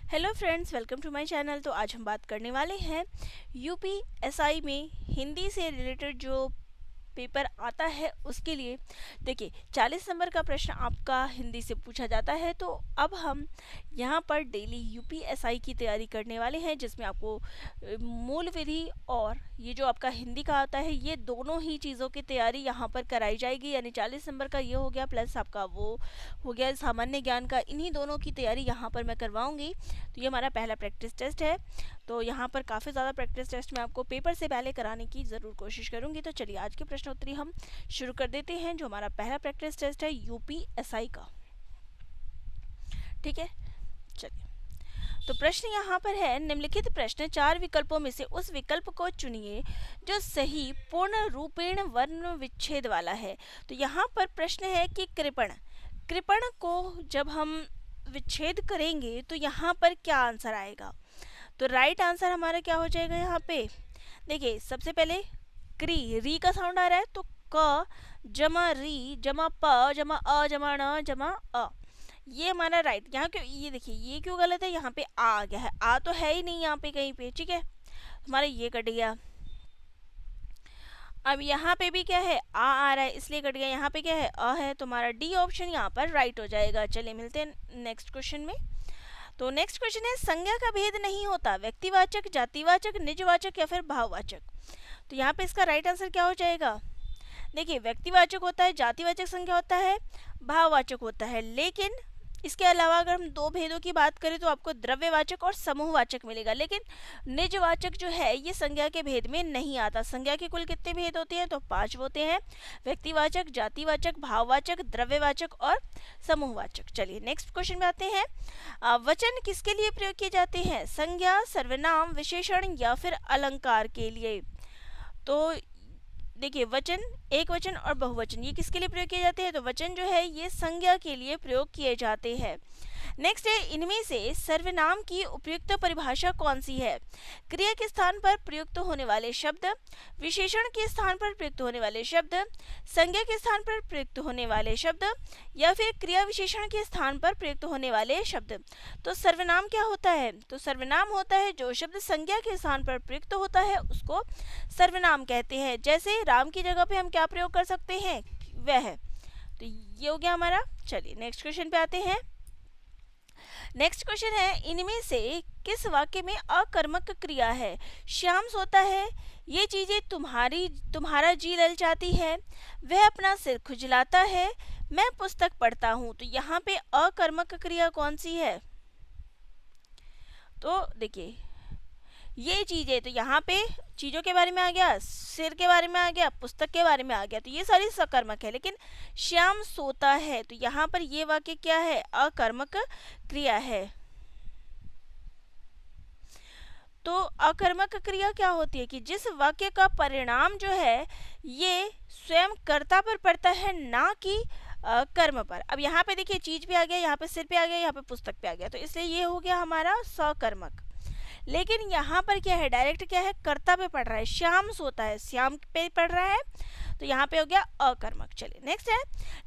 Hello friends, welcome to my channel. तो आज हम बात करने वाले हैं यूपीएसआई में हिंदी से रिलेटेड जो पेपर आता है उसके लिए। देखिए, 40 नंबर का प्रश्न आपका हिंदी से पूछा जाता है। तो अब हम यहाँ पर डेली यूपीएसआई की तैयारी करने वाले हैं, जिसमें आपको मूल विधि और ये जो आपका हिंदी का आता है, ये दोनों ही चीज़ों की तैयारी यहाँ पर कराई जाएगी। यानी 40 नंबर का ये हो गया, प्लस आपका वो हो गया सामान्य ज्ञान का। इन्हीं दोनों की तैयारी यहाँ पर मैं करवाऊँगी। तो ये हमारा पहला प्रैक्टिस टेस्ट है। तो यहाँ पर काफ़ी ज़्यादा प्रैक्टिस टेस्ट मैं आपको पेपर से पहले कराने की ज़रूर कोशिश करूँगी। तो चलिए आज के प्रश्नोत्तरी हम शुरू कर देते हैं। जो हमारा पहला प्रैक्टिस टेस्ट है यूपीएसआई का, ठीक है। चलिए, तो प्रश्न यहाँ पर है, निम्नलिखित प्रश्न 4 विकल्पों में से उस विकल्प को चुनिए जो सही पूर्ण रूपेण वर्ण विच्छेद वाला है। तो यहाँ पर प्रश्न है कि कृपण को जब हम विच्छेद करेंगे तो यहाँ पर क्या आंसर आएगा। तो राइट आंसर हमारा क्या हो जाएगा यहाँ पे। देखिए, सबसे पहले री का साउंड आ रहा है, तो क जमा री जमा प जमा अ जमा न जमा अ, ये हमारा राइट। यहाँ क्यों, ये देखिए ये क्यों गलत है, यहाँ पे आ गया है, आ तो है ही नहीं यहाँ पे कहीं पे, ठीक है। हमारा ये कट गया। अब यहाँ पे भी क्या है, आ रहा है इसलिए कट गया। यहाँ पे क्या है, अ है, तो हमारा डी ऑप्शन यहाँ पर राइट हो जाएगा। चलिए मिलते हैं नेक्स्ट क्वेश्चन में। तो नेक्स्ट क्वेश्चन है, संज्ञा का भेद नहीं होता, व्यक्तिवाचक, जातिवाचक, निजवाचक या फिर भाववाचक। तो यहाँ पे इसका राइट आंसर क्या हो जाएगा। देखिए, व्यक्तिवाचक होता है, जातिवाचक संज्ञा होता है, भाववाचक होता है, लेकिन इसके अलावा अगर हम दो भेदों की बात करें तो आपको द्रव्यवाचक और समूहवाचक मिलेगा। लेकिन निजवाचक जो है ये संज्ञा के भेद में नहीं आता। संज्ञा के कुल कितने भेद होते हैं, तो 5 होते हैं, व्यक्तिवाचक, जातिवाचक, भाववाचक, द्रव्यवाचक और समूहवाचक। चलिए नेक्स्ट क्वेश्चन में आते हैं। वचन किसके लिए प्रयोग किए जाते हैं, संज्ञा, सर्वनाम, विशेषण या फिर अलंकार के लिए। तो देखिए, वचन, एक वचन और बहुवचन, ये किसके लिए प्रयोग किए जाते हैं। तो वचन जो है ये संज्ञा के लिए प्रयोग किए जाते हैं। नेक्स्ट है, इनमें से सर्वनाम की उपयुक्त परिभाषा कौन सी है। क्रिया के स्थान पर प्रयुक्त होने वाले शब्द, विशेषण के स्थान पर प्रयुक्त होने वाले शब्द, संज्ञा के स्थान पर प्रयुक्त होने वाले शब्द या फिर क्रिया विशेषण के स्थान पर प्रयुक्त होने वाले शब्द। तो सर्वनाम क्या होता है, तो सर्वनाम होता है जो शब्द संज्ञा के स्थान पर प्रयुक्त होता है उसको सर्वनाम कहते हैं। जैसे राम की जगह पे हम क्या प्रयोग कर सकते हैं, वह। तो ये हो गया हमारा। चलिए नेक्स्ट क्वेश्चन पे आते हैं। नेक्स्ट क्वेश्चन है, इनमें से किस वाक्य में अकर्मक क्रिया है। श्याम सोता है, ये चीजें तुम्हारा जी ललचाती है, वह अपना सिर खुजलाता है, मैं पुस्तक पढ़ता हूँ। तो यहाँ पे अकर्मक क्रिया कौन सी है। तो देखिए, ये चीजें, तो यहाँ पे चीजों के बारे में आ गया, सिर के बारे में आ गया, पुस्तक के बारे में आ गया, तो ये सारी सकर्मक है। लेकिन श्याम सोता है, तो यहाँ पर ये वाक्य क्या है, अकर्मक क्रिया है। तो अकर्मक क्रिया क्या होती है कि जिस वाक्य का परिणाम जो है ये स्वयं कर्ता पर पड़ता है, ना कि कर्म पर। अब यहाँ पे देखिए, चीज पे आ गया, यहाँ पे सिर पे आ गया, यहाँ पे पुस्तक पे आ गया, तो इसलिए ये हो गया हमारा सकर्मक। लेकिन यहाँ पर क्या है, डायरेक्ट क्या है, कर्ता पे पड़ रहा है, श्याम सोता है, श्याम पे पड़ रहा है, तो यहाँ पे हो गया अकर्मक। चलिए नेक्स्ट है,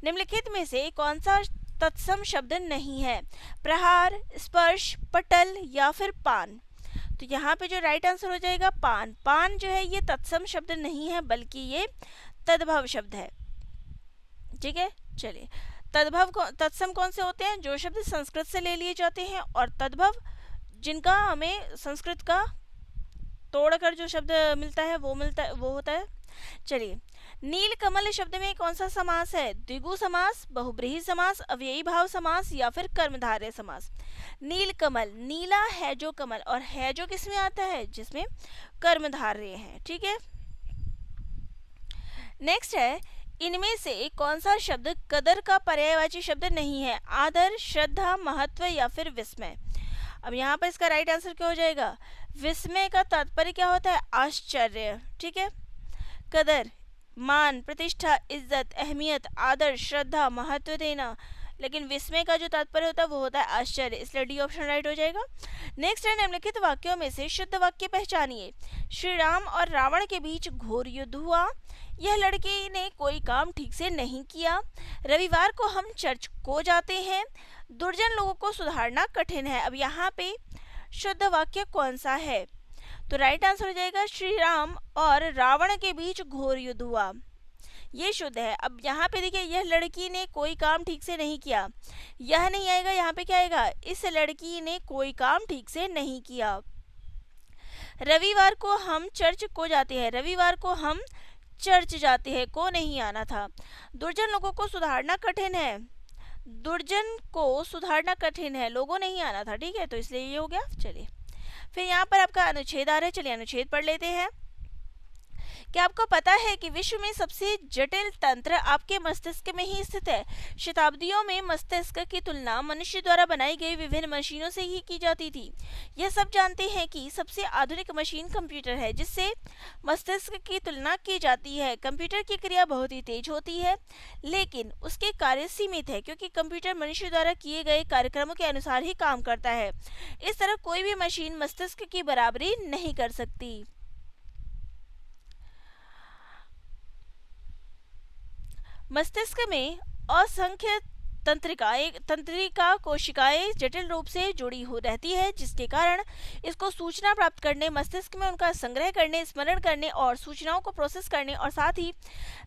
निम्नलिखित में से कौन सा तत्सम शब्द नहीं है, प्रहार, स्पर्श, पटल या फिर पान। तो यहाँ पे जो राइट आंसर हो जाएगा पान। पान जो है ये तत्सम शब्द नहीं है, बल्कि ये तद्भव शब्द है, ठीक है। चलिए, तत्सम कौन से होते हैं, जो शब्द संस्कृत से ले लिए जाते हैं, और तद्भव जिनका हमें संस्कृत का तोड़कर जो शब्द मिलता है वो होता है। चलिए, नील कमल शब्द में कौन सा समास है, द्विगु समास, बहुब्रीहि समास, अव्ययी भाव समास या फिर कर्मधारय समास। नील कमल, नीला है जो कमल, और है जो किसमें आता है, जिसमें कर्मधारय है, ठीक है। नेक्स्ट है, इनमें से कौन सा शब्द कदर का पर्यायवाची शब्द नहीं है, आदर, श्रद्धा, महत्व या फिर विस्मय। अब यहाँ पर इसका राइट आंसर क्या हो जाएगा, विस्मय का तात्पर्य क्या होता है, आश्चर्य, ठीक है। कदर, मान, प्रतिष्ठा, इज्जत, अहमियत, आदर, श्रद्धा, महत्व देना, लेकिन विस्मय का जो तात्पर्य होता है वो होता है आश्चर्य, इसलिए डी ऑप्शन राइट हो जाएगा। नेक्स्ट है, निम्नलिखित वाक्यों में से शुद्ध वाक्य पहचानिए। श्री राम और रावण के बीच घोर युद्ध हुआ, यह लड़के ने कोई काम ठीक से नहीं किया, रविवार को हम चर्च को जाते हैं, दुर्जन लोगों को सुधारना कठिन है। अब यहाँ पे शुद्ध वाक्य कौन सा है? तो राइट आंसर हो जाएगा श्री राम और रावण के बीच घोर युद्ध हुआ, ये शुद्ध है। अब यहाँ पे देखिए, यह लड़की ने कोई काम ठीक से नहीं किया, यह नहीं आएगा, यहाँ पे क्या आएगा, इस लड़की ने कोई काम ठीक से नहीं किया। रविवार को हम चर्च को जाते हैं, रविवार को हम चर्च जाते हैं, को नहीं आना था। दुर्जन लोगों को सुधारना कठिन है, दुर्जन को सुधारना कठिन है, लोगों नहीं आना था, ठीक है, तो इसलिए ये हो गया। चलिए फिर यहाँ पर आपका अनुच्छेद आ रहा है, चलिए अनुच्छेद पढ़ लेते हैं। क्या आपको पता है कि विश्व में सबसे जटिल तंत्र आपके मस्तिष्क में ही स्थित है? शताब्दियों में मस्तिष्क की तुलना मनुष्य द्वारा बनाई गई विभिन्न मशीनों से ही की जाती थी। यह सब जानते हैं कि सबसे आधुनिक मशीन कंप्यूटर है, जिससे मस्तिष्क की तुलना की जाती है। कंप्यूटर की क्रिया बहुत ही तेज होती है, लेकिन उसके कार्य सीमित है, क्योंकि कंप्यूटर मनुष्य द्वारा किए गए कार्यक्रमों के अनुसार ही काम करता है। इस तरह कोई भी मशीन मस्तिष्क की बराबरी नहीं कर सकती। मस्तिष्क में असंख्य तंत्रिका कोशिकाएं जटिल रूप से जुड़ी हो रहती है, जिसके कारण इसको सूचना प्राप्त करने, मस्तिष्क में उनका संग्रह करने, स्मरण करने और सूचनाओं को प्रोसेस करने और साथ ही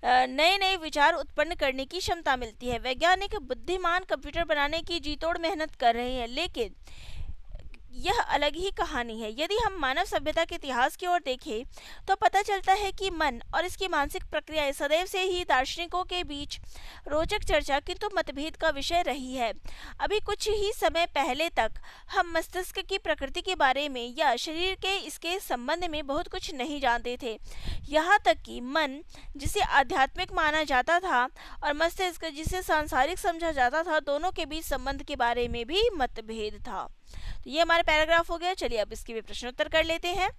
नए नए विचार उत्पन्न करने की क्षमता मिलती है। वैज्ञानिक बुद्धिमान कंप्यूटर बनाने की जी तोड़ मेहनत कर रहे हैं, लेकिन यह अलग ही कहानी है। यदि हम मानव सभ्यता के इतिहास की ओर देखें तो पता चलता है कि मन और इसकी मानसिक प्रक्रियाएं सदैव से ही दार्शनिकों के बीच रोचक चर्चा किंतु मतभेद का विषय रही है। अभी कुछ ही समय पहले तक हम मस्तिष्क की प्रकृति के बारे में या शरीर के इसके संबंध में बहुत कुछ नहीं जानते थे। यहाँ तक कि मन, जिसे आध्यात्मिक माना जाता था, और मस्तिष्क, जिसे सांसारिक समझा जाता था, दोनों के बीच संबंध के बारे में भी मतभेद था। तो ये हमारा पैराग्राफ हो गया। चलिए अब इसके भी प्रश्नोत्तर कर लेते हैं।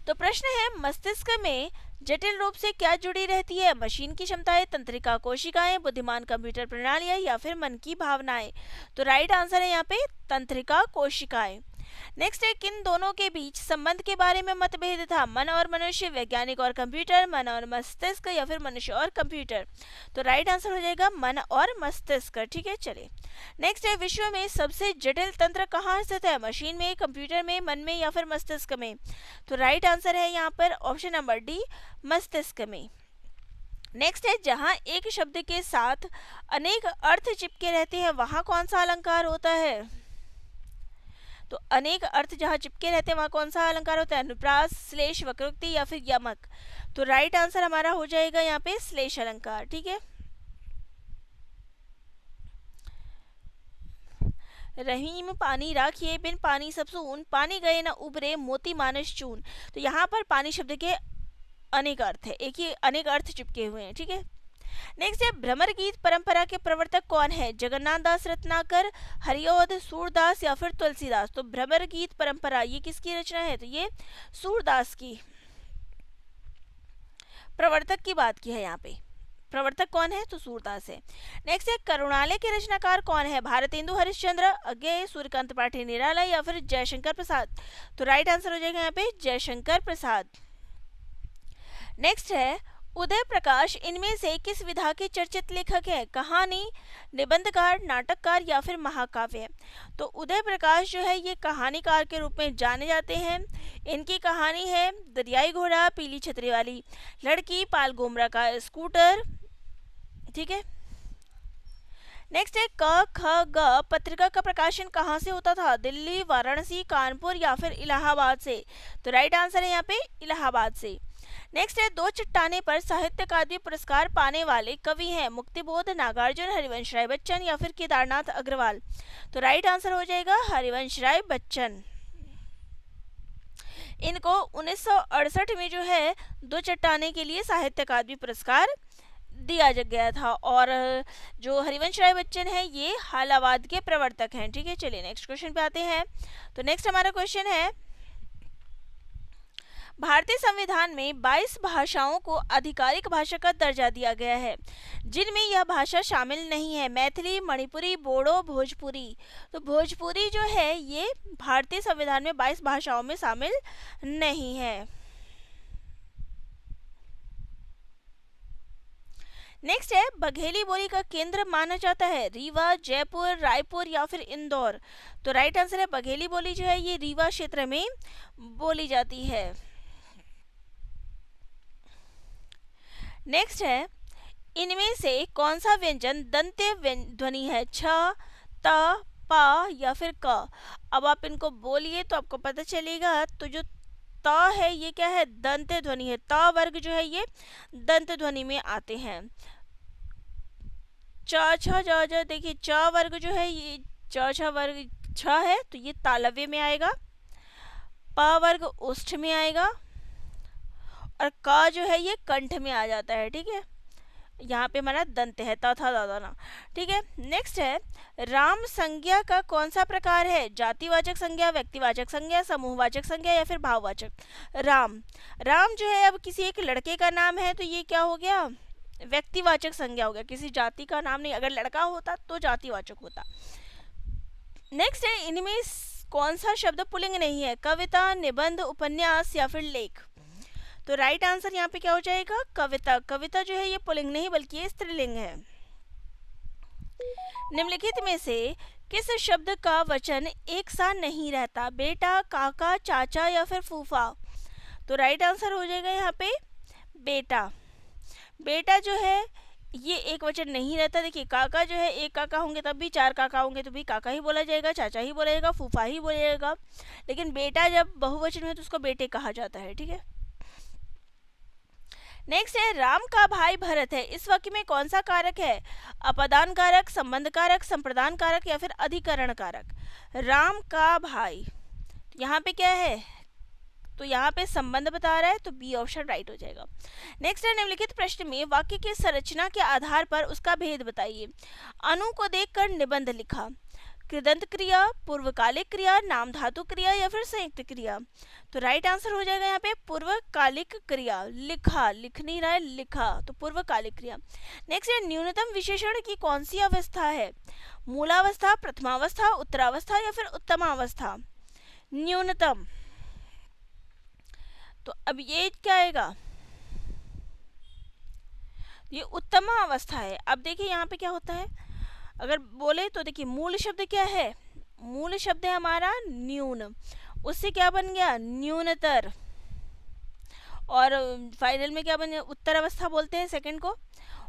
तो प्रश्न है, मस्तिष्क में जटिल रूप से क्या जुड़ी रहती है? मशीन की क्षमताएं, तंत्रिका कोशिकाएं, बुद्धिमान कंप्यूटर प्रणालियां या फिर मन की भावनाएं? तो राइट आंसर है यहाँ पे तंत्रिका कोशिकाएं। नेक्स्ट है, किन दोनों के बीच संबंध के बारे में मतभेद था? मन और मनुष्य, वैज्ञानिक और कंप्यूटर, मन और मस्तिष्क या फिर मनुष्य और कंप्यूटर? तो राइट आंसर हो जाएगा मन और मस्तिष्क, ठीक है। चलिए नेक्स्ट है, विश्व में सबसे जटिल तंत्र कहाँ स्थित है? मशीन में, कंप्यूटर में, मन में या फिर मस्तिष्क में? तो राइट आंसर है यहाँ पर ऑप्शन नंबर डी, मस्तिष्क में। नेक्स्ट है, जहाँ एक शब्द के साथ अनेक अर्थ चिपके रहते हैं वहाँ कौन सा अलंकार होता है? तो अनेक अर्थ जहाँ चिपके रहते हैं वहाँ कौन सा अलंकार होता है? अनुप्रास, श्लेष, वक्रोक्ति या फिर यमक? तो राइट आंसर हमारा हो जाएगा यहाँ पे श्लेष अलंकार, ठीक है। रहीम पानी राखिए, बिन पानी सब सून, पानी गए न उबरे, मोती मानस चून। तो यहाँ पर पानी शब्द के अनेक अर्थ है, एक ही अनेक अर्थ चिपके हुए हैं, ठीक है। नेक्स्ट है, भ्रमर गीत परंपरा के प्रवर्तक कौन है? जगन्नाथ दास रत्नाकर, हरिओध, सूरदास या फिर तुलसीदास? तो भ्रमर गीत परंपरा ये किसकी रचना है? तो ये सूरदास की, प्रवर्तक की बात की है यहाँ पे। प्रवर्तक कौन है? तो सूरदास है। नेक्स्ट है, करुणालय के रचनाकार कौन है? भारतेंदु हरिश्चंद्र, अज्ञेय, सूर्यकांत पाठी निराला या फिर जयशंकर प्रसाद? तो राइट आंसर हो जाएगा यहाँ पे जयशंकर प्रसाद। नेक्स्ट है, उदय प्रकाश इनमें से किस विधा के चर्चित लेखक है? कहानी, निबंधकार, नाटककार या फिर महाकाव्य? तो उदय प्रकाश जो है ये कहानीकार के रूप में जाने जाते हैं। इनकी कहानी है दरियाई घोड़ा, पीली छतरी वाली लड़की, पाल गोमरा का स्कूटर, ठीक है। नेक्स्ट है, क ख ग पत्रिका का प्रकाशन कहाँ से होता था? दिल्ली, वाराणसी, कानपुर या फिर इलाहाबाद से? तो राइट आंसर है यहाँ पे इलाहाबाद से। नेक्स्ट है, दो चट्टाने पर साहित्य अकादमी पुरस्कार पाने वाले कवि हैं? मुक्तिबोध, नागार्जुन, हरिवंश राय बच्चन या फिर केदारनाथ अग्रवाल? तो राइट आंसर हो जाएगा हरिवंश राय बच्चन। इनको 1968 में जो है दो चट्टाने के लिए साहित्य अकादमी पुरस्कार दिया गया था, और जो हरिवंश राय बच्चन है ये हालावाद के प्रवर्तक हैं, ठीक है। चलिए नेक्स्ट क्वेश्चन पे आते हैं। तो नेक्स्ट हमारा क्वेश्चन है, भारतीय संविधान में 22 भाषाओं को आधिकारिक भाषा का दर्जा दिया गया है, जिनमें यह भाषा शामिल नहीं है? मैथिली, मणिपुरी, बोडो, भोजपुरी? तो भोजपुरी जो है ये भारतीय संविधान में 22 भाषाओं में शामिल नहीं है। नेक्स्ट है बघेली बोली का केंद्र माना जाता है रीवा, जयपुर, रायपुर या फिर इंदौर। तो राइट आंसर है बघेली बोली जो है ये रीवा क्षेत्र में बोली जाती है। नेक्स्ट है इनमें से कौन सा व्यंजन दंत्य ध्वनि है, छ, त, पा या फिर क। अब आप इनको बोलिए तो आपको पता चलेगा। तो जो त है ये क्या है, दंत्य ध्वनि है। त वर्ग जो है ये दंत्य ध्वनि में आते हैं। च छ ज ज, देखिए च वर्ग जो है ये च छ वर्ग छ है तो ये तालव्य में आएगा। प वर्ग ओष्ठ में आएगा और क जो है ये कंठ में आ जाता है। ठीक है, यहाँ पे हमारा दंत है, त था दादा ना। ठीक है, नेक्स्ट है राम संज्ञा का कौन सा प्रकार है, जातिवाचक संज्ञा, व्यक्तिवाचक संज्ञा, समूहवाचक संज्ञा या फिर भाववाचक। राम, राम जो है अब किसी एक लड़के का नाम है तो ये क्या हो गया, व्यक्तिवाचक संज्ञा हो गया, किसी जाति का नाम नहीं। अगर लड़का होता तो जातिवाचक होता। नेक्स्ट है इनमें कौन सा शब्द पुल्लिंग नहीं है, कविता, निबंध, उपन्यास या फिर लेख। तो राइट आंसर यहाँ पे क्या हो जाएगा, कविता। कविता जो है ये पुल्लिंग नहीं बल्कि ये स्त्रीलिंग है। निम्नलिखित में से किस शब्द का वचन एक सा नहीं रहता, बेटा, काका, चाचा या फिर फूफा। तो राइट आंसर हो जाएगा यहाँ पे बेटा। बेटा जो है ये एक वचन नहीं रहता। देखिए काका जो है एक काका होंगे तब भी, चार काका होंगे तो भी काका ही बोला जाएगा, चाचा ही बोला जाएगा, फूफा ही बोला जाएगा। लेकिन बेटा जब बहुवचन में तो उसको बेटे कहा जाता है। ठीक है, नेक्स्ट है राम का भाई भरत है, इस वाक्य में कौन सा कारक है, अपदान कारक, संबंध कारक, संप्रदान कारक या फिर अधिकरण कारक। राम का भाई, यहाँ पे क्या है, तो यहाँ पे संबंध बता रहा है तो बी ऑप्शन राइट हो जाएगा। नेक्स्ट है निम्नलिखित प्रश्न में वाक्य की संरचना के आधार पर उसका भेद बताइए। अनु को देखकर निबंध लिखा, कृदंत क्रिया, पूर्वकालिक क्रिया, नाम धातु क्रिया या फिर संयुक्त क्रिया। तो राइट आंसर हो जाएगा यहाँ पे पूर्वकालिक क्रिया। लिखा, लिख नहीं रहा है, लिखा, तो पूर्वकालिक क्रिया। नेक्स्ट है न्यूनतम विशेषण की कौन सी अवस्था है, मूलावस्था, प्रथमावस्था, उत्तरावस्था या फिर उत्तमावस्था। न्यूनतम, तो अब ये क्या आएगा, ये उत्तम अवस्था है। अब देखिए यहाँ पे क्या होता है, अगर बोले तो देखिए मूल शब्द क्या है, मूल शब्द है हमारा न्यून, उससे क्या बन गया न्यूनतर, और फाइनल में क्या बन गया, उत्तर अवस्था बोलते हैं सेकंड को,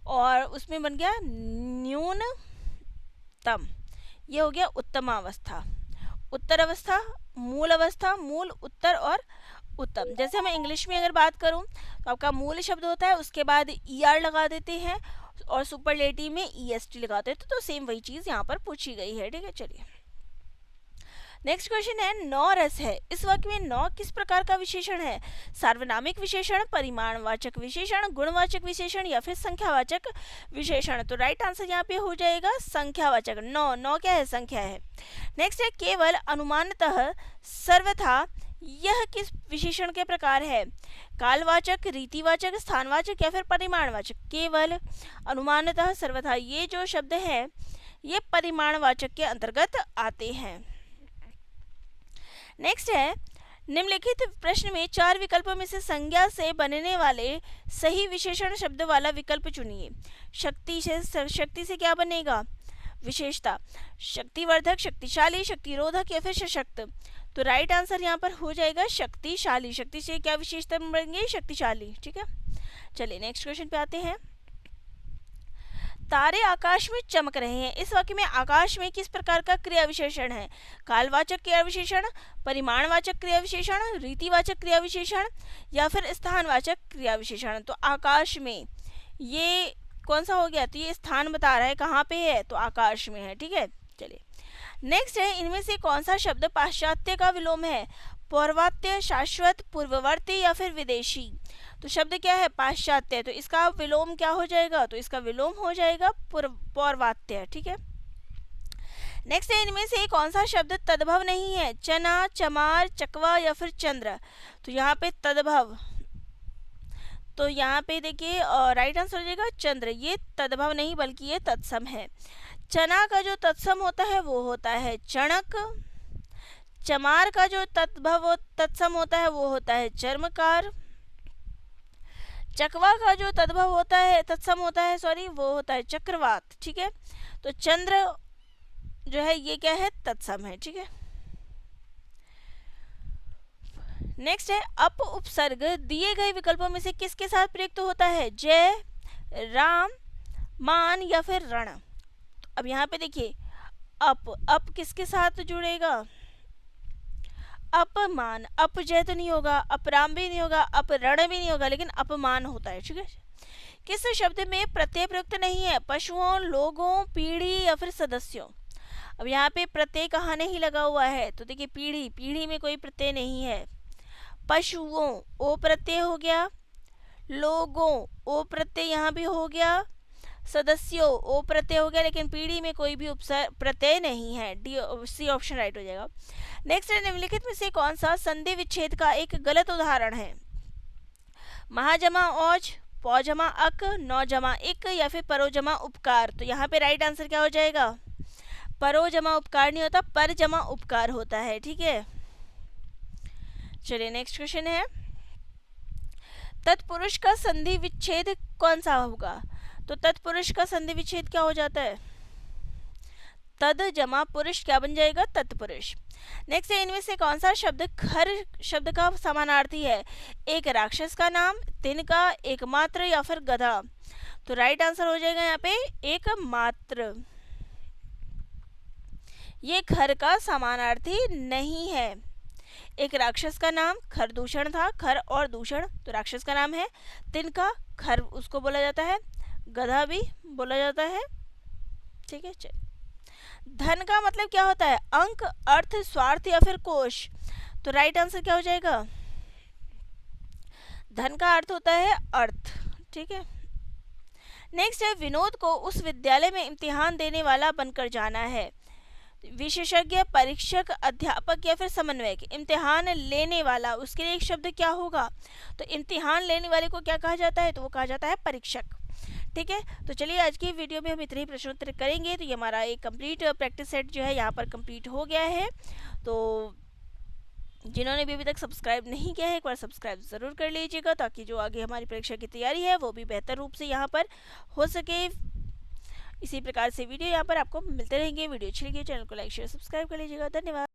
और उसमें बन गया न्यूनतम। ये हो गया उत्तम अवस्था। उत्तर अवस्था, मूल अवस्था, मूल, उत्तर और उत्तम। जैसे मैं इंग्लिश में अगर बात करूं तो आपका मूल शब्द होता है, उसके बाद ER लगा देते हैं और सुपरलेटिव में EST लगाते हैं। तो सेम वही चीज़ यहाँ पर पूछी गई है। ठीक है, चलिए नेक्स्ट क्वेश्चन है नौ रस है, इस वाक्य में नौ किस प्रकार का विशेषण है, सार्वनामिक विशेषण, परिमाणवाचक विशेषण, गुणवाचक विशेषण या फिर संख्यावाचक विशेषण। तो राइट आंसर यहाँ पे हो जाएगा संख्यावाचक। नौ, नौ क्या है, संख्या है। नेक्स्ट है केवल, अनुमानतः, सर्वथा, यह किस विशेषण के प्रकार है, कालवाचक, रीतिवाचक, स्थानवाचक या फिर परिमाणवाचक। केवल, अनुमानतः, सर्वथा, ये जो शब्द है ये परिमाणवाचक के अंतर्गत आते हैं। नेक्स्ट है निम्नलिखित प्रश्न में चार विकल्पों में से संज्ञा से बनने वाले सही विशेषण शब्द वाला विकल्प चुनिए। शक्ति से क्या बनेगा, विशेषता, शक्तिवर्धक, शक्तिशाली, शक्तिरोधक या फिर सशक्त। तो राइट आंसर यहाँ पर हो जाएगा शक्तिशाली। शक्ति से क्या विशेषता बनेंगे, शक्तिशाली। ठीक है, चलिए नेक्स्ट क्वेश्चन पे आते हैं। तारे आकाश में चमक रहे हैं, इस वाक्य में आकाश में किस प्रकार का क्रिया विशेषण है, कालवाचक क्रिया विशेषण, परिमाणवाचक क्रिया विशेषण, रीतिवाचक क्रिया विशेषण या फिर स्थानवाचक क्रिया विशेषण। तो आकाश में ये कौन सा हो गया, तो ये स्थान बता रहा है कहाँ पे है, तो आकाश में है। ठीक है, चलिए नेक्स्ट है इनमें से कौन सा शब्द पाश्चात्य का विलोम है, पौर्वात्य, शाश्वत, पूर्ववर्ती या फिर विदेशी। तो शब्द क्या है, पाश्चात्य, तो इसका विलोम क्या हो जाएगा, तो इसका विलोम हो जाएगा पौर्वात्य। ठीक है, नेक्स्ट है इनमें से कौन सा शब्द तद्भव नहीं है, चना, चमार, चकवा या फिर चंद्र। तो यहाँ पे तद्भव, तो यहाँ पे देखिए राइट आंसर हो जाएगा चंद्र। ये तद्भव नहीं बल्कि ये तत्सम है। चना का जो तत्सम होता है वो होता है चणक, चमार का जो तत्सम होता है वो होता है चर्मकार, चकवा का जो तद्भव होता है, तत्सम होता है, सॉरी, वो होता है चक्रवात, ठीक है। तो चंद्र जो है ये क्या है, तत्सम है, ठीक है। नेक्स्ट है अप उपसर्ग दिए गए विकल्पों में से किसके साथ प्रयुक्त होता है, जय, राम, मान या फिर रण। तो अब यहाँ पे देखिए अप किसके साथ जुड़ेगा, अपमान, अपजय तो नहीं होगा, अपराम भी नहीं होगा, अपरण भी नहीं होगा, लेकिन अपमान होता है, ठीक है। किस शब्द में प्रत्यय प्रयुक्त नहीं है, पशुओं, लोगों, पीढ़ी या फिर सदस्यों। अब यहाँ पे प्रत्यय कहाँ नहीं लगा हुआ है, तो देखिए पीढ़ी, पीढ़ी में कोई प्रत्यय नहीं है। पशुओं ओ प्रत्यय हो गया, लोगों ओ प्रत्यय यहाँ भी हो गया, सदस्यों ओ प्रत्यय हो गया, लेकिन पीढ़ी में कोई भी प्रत्यय नहीं है। डी सी ऑप्शन राइट हो जाएगा। नेक्स्ट है निम्नलिखित में से कौन सा संधि विच्छेद का एक गलत उदाहरण है, महाजमा औज, पौजमा अक, नौजमा इक या फिर परोजमा उपकार। तो यहाँ पे राइट आंसर क्या हो जाएगा, परोजमा उपकार नहीं होता, पर जमा उपकार होता है, ठीक है। चलिए नेक्स्ट क्वेश्चन है तत्पुरुष का संधि विच्छेद कौन सा होगा। तो तत्पुरुष का संधि विच्छेद क्या हो जाता है, तद जमा पुरुष क्या बन जाएगा, तत्पुरुष। नेक्स्ट है इनमें से कौन सा शब्द खर शब्द का समानार्थी है, एक राक्षस का नाम, तिनका, एकमात्र या फिर गधा। तो राइट आंसर हो जाएगा यहाँ पे एकमात्र। ये खर का समानार्थी नहीं है। एक राक्षस का नाम खरदूषण था, खर और दूषण, तो राक्षस का नाम है। तिनका खर उसको बोला जाता है, गधा भी बोला जाता है, ठीक है। चलिए धन का मतलब क्या होता है, अंक, अर्थ, स्वार्थ या फिर कोश। तो राइट आंसर क्या हो जाएगा, धन का अर्थ होता है अर्थ, ठीक है। नेक्स्ट है विनोद को उस विद्यालय में इम्तिहान देने वाला बनकर जाना है, विशेषज्ञ, परीक्षक, अध्यापक या फिर समन्वयक। इम्तिहान लेने वाला, उसके लिए एक शब्द क्या होगा, तो इम्तिहान लेने वाले को क्या कहा जाता है, तो वो कहा जाता है परीक्षक, ठीक है। तो चलिए आज की वीडियो में हम इतने ही प्रश्नोत्तर करेंगे। तो ये हमारा एक कंप्लीट प्रैक्टिस सेट जो है यहाँ पर कंप्लीट हो गया है। तो जिन्होंने भी अभी तक सब्सक्राइब नहीं किया है एक बार सब्सक्राइब ज़रूर कर लीजिएगा, ताकि जो आगे हमारी परीक्षा की तैयारी है वो भी बेहतर रूप से यहाँ पर हो सके। इसी प्रकार से वीडियो यहाँ पर आपको मिलते रहेंगे। वीडियो अच्छी लगी चैनल को लाइक शेयर सब्सक्राइब कर लीजिएगा। धन्यवाद।